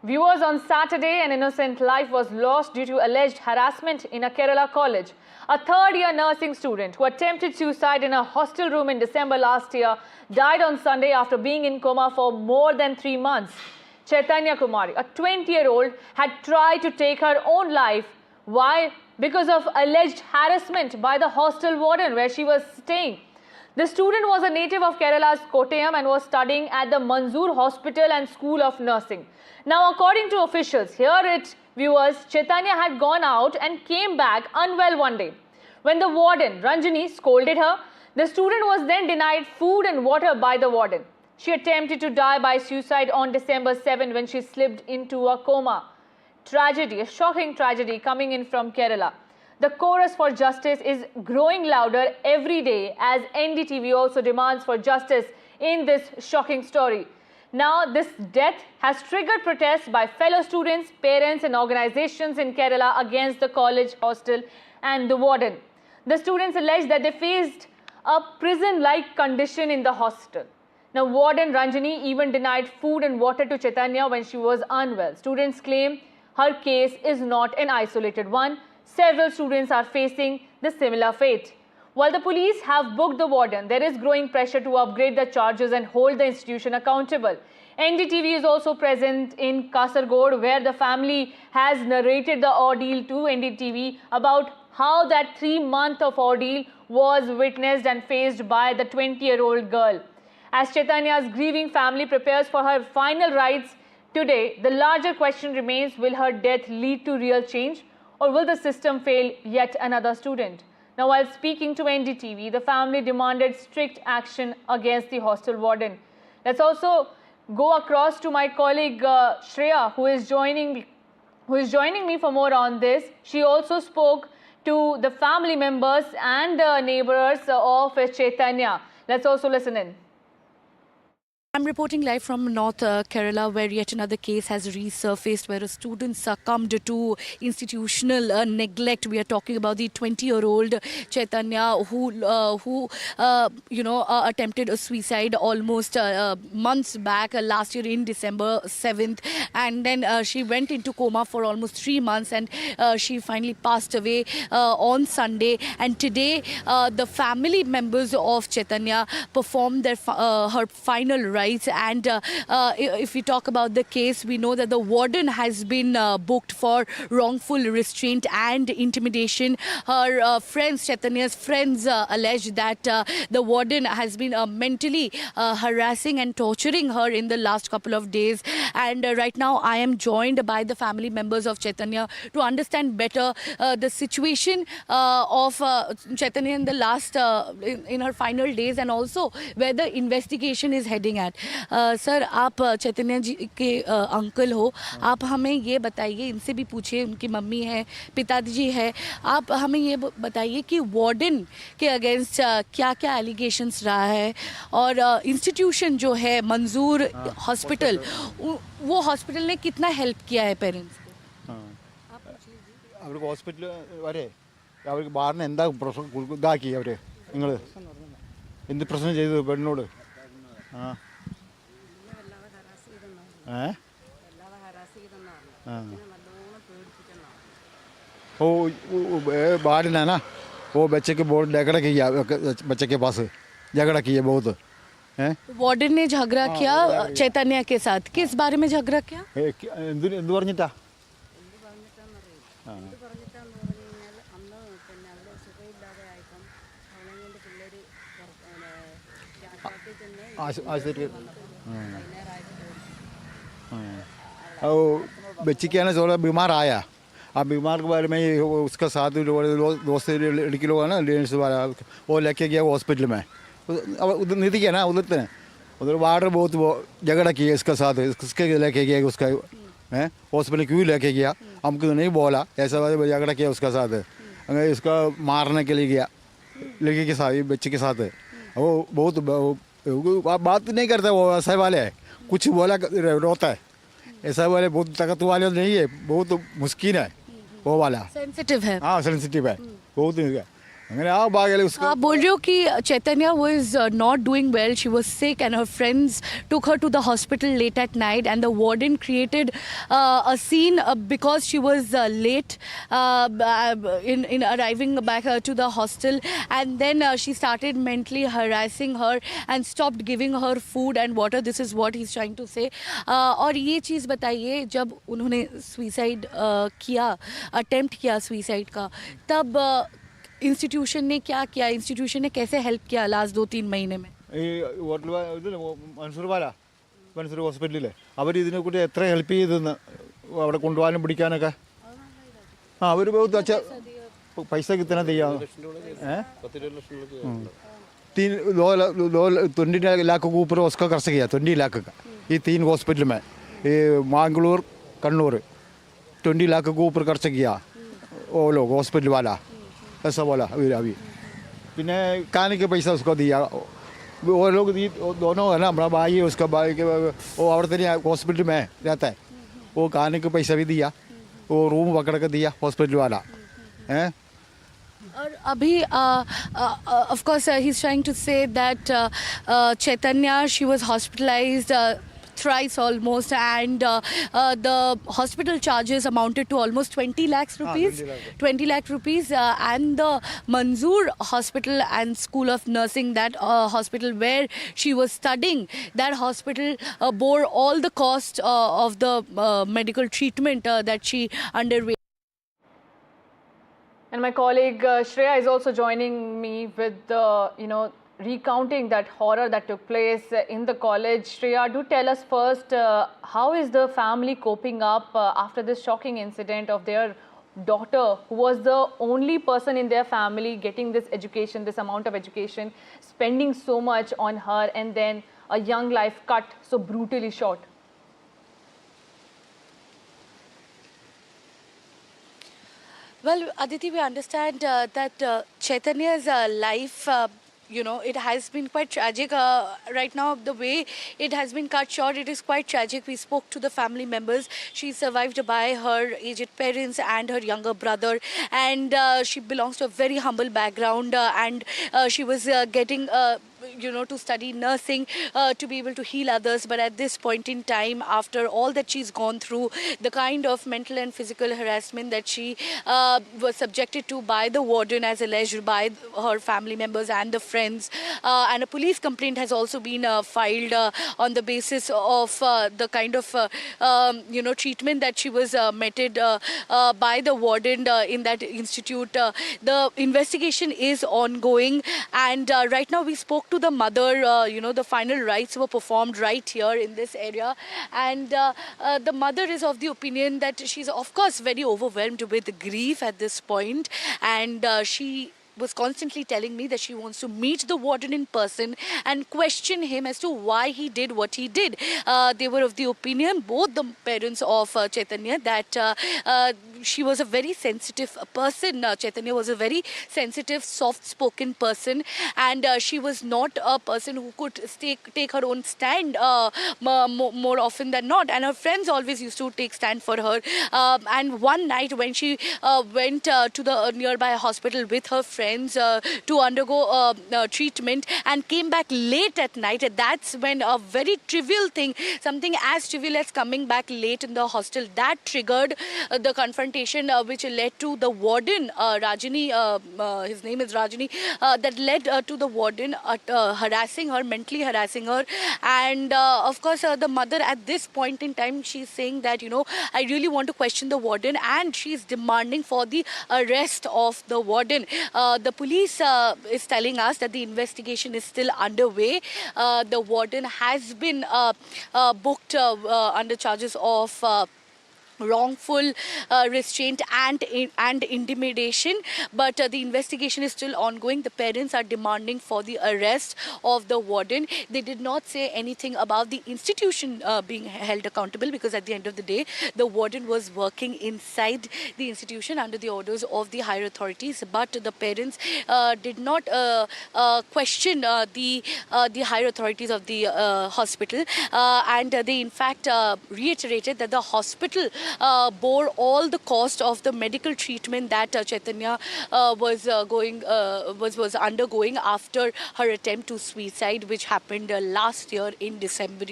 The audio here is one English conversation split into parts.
Viewers, on Saturday, an innocent life was lost due to alleged harassment in a Kerala college. A third-year nursing student who attempted suicide in a hostel room in December last year died on Sunday after being in coma for more than 3 months. Chaitanya Kumari, a 20-year-old, had tried to take her own life. Why? Because of alleged harassment by the hostel warden where she was staying. The student was a native of Kerala's Kottayam and was studying at the Manzoor Hospital and School of Nursing. Now, according to officials, here it viewers, Chaitanya had gone out and came back unwell one day. When the warden, Ranjani, scolded her, the student was then denied food and water by the warden. She attempted to die by suicide on December 7 when she slipped into a coma. Tragedy, a shocking tragedy coming in from Kerala. The chorus for justice is growing louder every day as NDTV also demands for justice in this shocking story. Now, this death has triggered protests by fellow students, parents and organizations in Kerala against the college hostel and the warden. The students allege that they faced a prison-like condition in the hostel. Now, warden Ranjani even denied food and water to Chaitanya when she was unwell. Students claim her case is not an isolated one. Several students are facing the similar fate. While the police have booked the warden, there is growing pressure to upgrade the charges and hold the institution accountable. NDTV is also present in Kasaragod, where the family has narrated the ordeal to NDTV about how that 3-month of ordeal was witnessed and faced by the 20-year-old girl. As Chaitanya's grieving family prepares for her final rites today, the larger question remains, will her death lead to real change? Or will the system fail yet another student? Now, while speaking to NDTV, the family demanded strict action against the hostel warden. Let's also go across to my colleague Shreya, who is joining me for more on this. She also spoke to the family members and neighbors of Chaitanya. Let's also listen in. I'm reporting live from North Kerala, where yet another case has resurfaced where a student succumbed to institutional neglect. We are talking about the 20-year-old Chaitanya who attempted a suicide almost months back, last year in December 7th. And then she went into coma for almost 3 months and she finally passed away on Sunday. And today, the family members of Chaitanya performed their her final rites. And if we talk about the case, we know that the warden has been booked for wrongful restraint and intimidation. Her friends, Chaitanya's friends, allege that the warden has been mentally harassing and torturing her in the last couple of days. And right now, I am joined by the family members of Chaitanya to understand better the situation of Chaitanya in the last, in her final days, and also where the investigation is heading at. Sir, आप चैतन्य जी के uncle हो, आप हमें ये बताइए, इनसे भी पूछिए, उनकी मम्मी है, पिताजी है, आप हमें ये बताइए कि वार्डन के अगेंस्ट क्या क्या एलिगेशंस रहा है और इंस्टीट्यूशन जो है मंजूर हॉस्पिटल, वो हॉस्पिटल ने कितना हेल्प किया है पेरेंट्स को? അവർക്ക് ഹോസ്പിറ്റൽ വരെ അവർക്ക് ബാറിന് എന്താ പ്രശ്നം ഇതാക്കി അവർ നിങ്ങൾ എന്ത് പ്രശ്നം ചെയ്തു പെണ്ണോട്? ആ वो बारिन है ना, वो बच्चे के बहुत झगड़ा किया, बच्चे के पास झगड़ा किया बहुत है। वार्डन ने झगड़ा किया चैतन्य के साथ, किस बारे में झगड़ा किया? എന്ത് പറഞ്ഞിട്ടാ? बच्ची क्या है ना, थोड़ा बीमार आया, अब बीमार के बारे में उसका साथ दोस्त लड़की लोग है ना, लेडीज वाला, वो लेके गया हॉस्पिटल में। अब उधर नहीं किया ना, उधर वार्डर बहुत झगड़ा किया इसका साथ, इसके लेके गया उसका है हॉस्पिटल, क्यों लेके गया हमको तो नहीं बोला, ऐसा झगड़ा किया उसका साथ, अगर इसका मारने के लिए गया लड़की के साथ, बच्चे के साथ। वो बहुत बात नहीं करता, वो ऐसा वाले है, कुछ बोला रोता है, ऐसा वाले बहुत ताकत वाले नहीं है, बहुत मुश्किल है वो वाला, सेंसिटिव है। हाँ सेंसिटिव है बहुत। അങ്ങനെ ആ ഭാഗ്യം ഉസ്ക आप बोल रहे हो कि Chaitanya was not doing well. She was sick, and her friends took her to the hospital late at night. And the warden created a scene because she was late in arriving back to the hostel. And then she started mentally harassing her and stopped giving her food and water. This is what he's trying to say. और ये चीज़ बताइए, जब उन्होंने suicide किया, attempt किया suicide का, तब institution ने क्या किया? इंस्टीट्यूशन ने कैसे हेल्प किया लास्ट 2-3 महीने में? ഈ ഹോട്ടൽ ഇതില്ലേ മൻസൂർ ഹോസ്പിറ്റലിലെ അവർ ഇതിനെക്കുറിച്ച് എത്ര ഹെൽപ്പ് ചെയ്തെന്ന് അവിടെ കൊണ്ടുപോകാനും പിടിക്കാനൊക്കെ. हाँ അവർ बहुत अच्छा पैसा कितना दिया है? 20 लाख के ऊपर उसका खर्च किया, 20 लाख का ये 3 हॉस्पिटल में, ये मंगलूर कन्नूर 20 लाख के ऊपर खर्च किया वो लोग हॉस्पिटल वाला, ऐसा बोला अभी. പിന്നെ खाने के पैसा उसको दिया वो लोग दोनों है ना, हमारा भाई है, उसका भाई के वो औरत नहीं हॉस्पिटल में रहता है, वो खाने के पैसा भी दिया, वो रूम पकड़ के दिया हॉस्पिटल वाला हैं. और अभी of course he's trying to say that Chaitanya, she was hospitalized thrice almost, and the hospital charges amounted to almost 20 lakhs rupees. 20 lakh rupees, and the Manzoor Hospital and School of Nursing, that hospital where she was studying, that hospital bore all the cost of the medical treatment that she underwent. And my colleague Shreya is also joining me with the, recounting that horror that took place in the college. Shreya, do tell us first, how is the family coping up after this shocking incident of their daughter, who was the only person in their family getting this education, this amount of education, spending so much on her, and then a young life cut so brutally short? Well, Aditi, we understand that Chaitanya's life, it has been quite tragic. Right now, the way it has been cut short, it is quite tragic. We spoke to the family members. She's survived by her aged parents and her younger brother, and she belongs to a very humble background, and she was getting to study nursing to be able to heal others. But at this point in time, after all that she's gone through, the kind of mental and physical harassment that she was subjected to by the warden, as alleged by her family members and the friends, and a police complaint has also been filed on the basis of the kind of treatment that she was meted by the warden in that institute. The investigation is ongoing, and right now we spoke to the mother. The final rites were performed right here in this area, and the mother is of the opinion that she's of course very overwhelmed with grief at this point, and she was constantly telling me that she wants to meet the warden in person and question him as to why he did what he did. They were of the opinion, both the parents of Chaitanya, that she was a very sensitive person. Chaitanya was a very sensitive, soft-spoken person, and she was not a person who could take her own stand more often than not. And her friends always used to take stand for her. And one night when she went to the nearby hospital with her friends to undergo treatment and came back late at night, that's when a very trivial thing, something as trivial as coming back late in the hostel, that triggered the confrontation which led to the warden, Rajini, his name is Rajini, that led to the warden harassing her, mentally harassing her. And of course, the mother at this point in time, she's saying that, I really want to question the warden, and she's demanding for the arrest of the warden. The police is telling us that the investigation is still underway. The warden has been booked under charges of wrongful restraint and intimidation, but the investigation is still ongoing. The parents are demanding for the arrest of the warden. They did not say anything about the institution being held accountable, because at the end of the day, the warden was working inside the institution under the orders of the higher authorities. But the parents did not question the higher authorities of the hospital, and they in fact reiterated that the hospital bore all the cost of the medical treatment that Chaitanya was undergoing after her attempt to suicide, which happened last year in December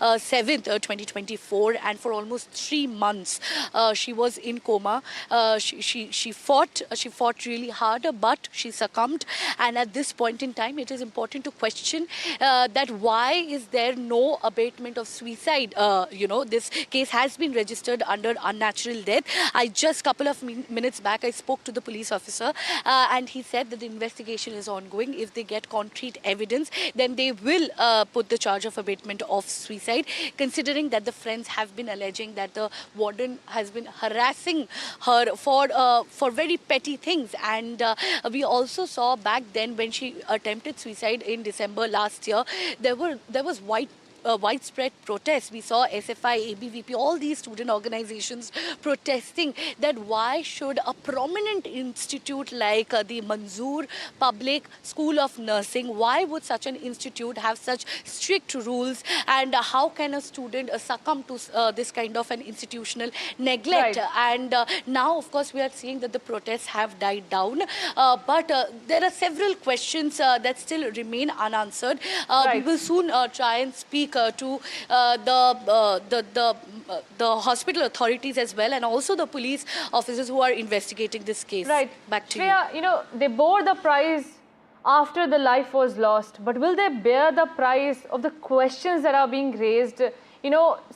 7th, 2024, and for almost 3 months she was in coma. She fought really hard, but she succumbed. And at this point in time, it is important to question that why is there no abatement of suicide? This case has been registered under unnatural death. I just couple of minutes back I spoke to the police officer and he said that the investigation is ongoing. If they get concrete evidence, then they will put the charge of abatement of suicide, considering that the friends have been alleging that the warden has been harassing her for very petty things. And we also saw back then when she attempted suicide in December last year, there was widespread protests. We saw SFI, ABVP, all these student organizations protesting that why should a prominent institute like the Manzoor Public School of Nursing, why would such an institute have such strict rules, and how can a student succumb to this kind of an institutional neglect? Right. And now, of course, we are seeing that the protests have died down, but there are several questions that still remain unanswered. Right. We will soon try and speak to the hospital authorities as well, and also the police officers who are investigating this case. Right. Back to Shreya, they bore the price after the life was lost, but will they bear the price of the questions that are being raised?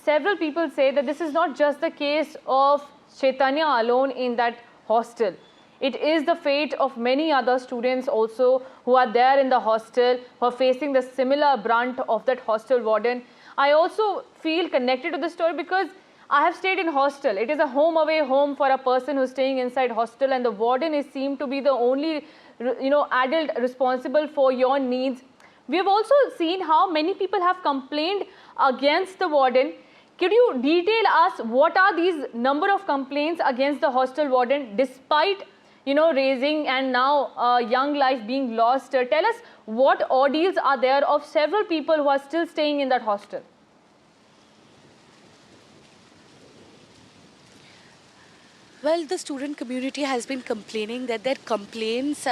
Several people say that this is not just the case of Chaitanya alone in that hostel. It is the fate of many other students also who are there in the hostel, who are facing the similar brunt of that hostel warden. I also feel connected to the story because I have stayed in hostel. It is a home away home for a person who's staying inside hostel, and the warden is seemed to be the only adult responsible for your needs. We have also seen how many people have complained against the warden. Could you detail us what are these number of complaints against the hostel warden despite raising and now young life being lost? Tell us what ordeals are there of several people who are still staying in that hostel. Well, the student community has been complaining that their complaints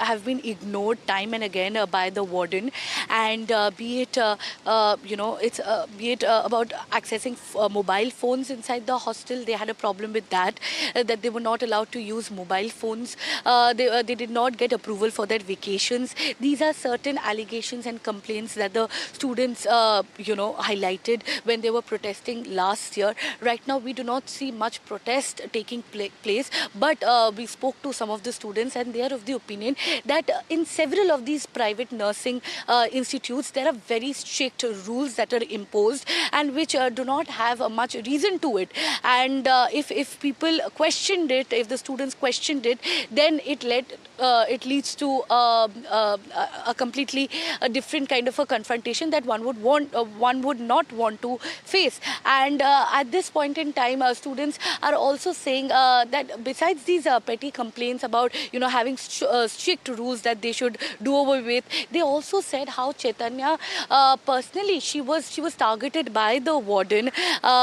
have been ignored time and again by the warden, and be it about accessing mobile phones inside the hostel. They had a problem with that they were not allowed to use mobile phones. They did not get approval for their vacations. These are certain allegations and complaints that the students highlighted when they were protesting last year. Right now we do not see much protest taking place, but we spoke to some of the students and they are of the opinion that in several of these private nursing institutes, there are very strict rules that are imposed and which do not have much reason to it. And if people questioned it, if the students questioned it, then it leads to a completely different kind of a confrontation that one would not want to face. And at this point in time, students are also saying that besides these petty complaints about having strict rules that they should do away with, they also said how Chaitanya personally she was targeted by the warden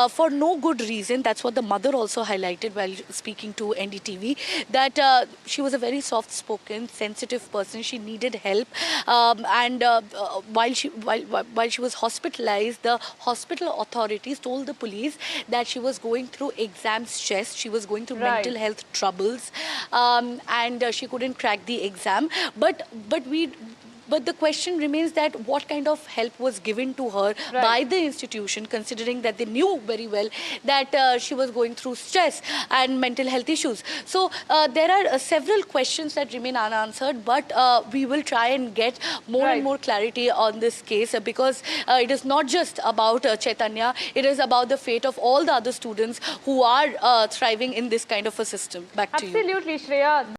for no good reason. That's what the mother also highlighted while speaking to NDTV, that she was a very soft-spoken, sensitive person. She needed help, and while she was hospitalized, the hospital authorities told the police that she was going through exam stress, she was going through Right. mental health troubles, and she couldn't crack the exam. But the question remains that what kind of help was given to her Right. by the institution, considering that they knew very well that she was going through stress and mental health issues. So there are several questions that remain unanswered, but we will try and get more Right. and more clarity on this case, because it is not just about Chaitanya, it is about the fate of all the other students who are thriving in this kind of a system. Back to you. Absolutely, Shreya.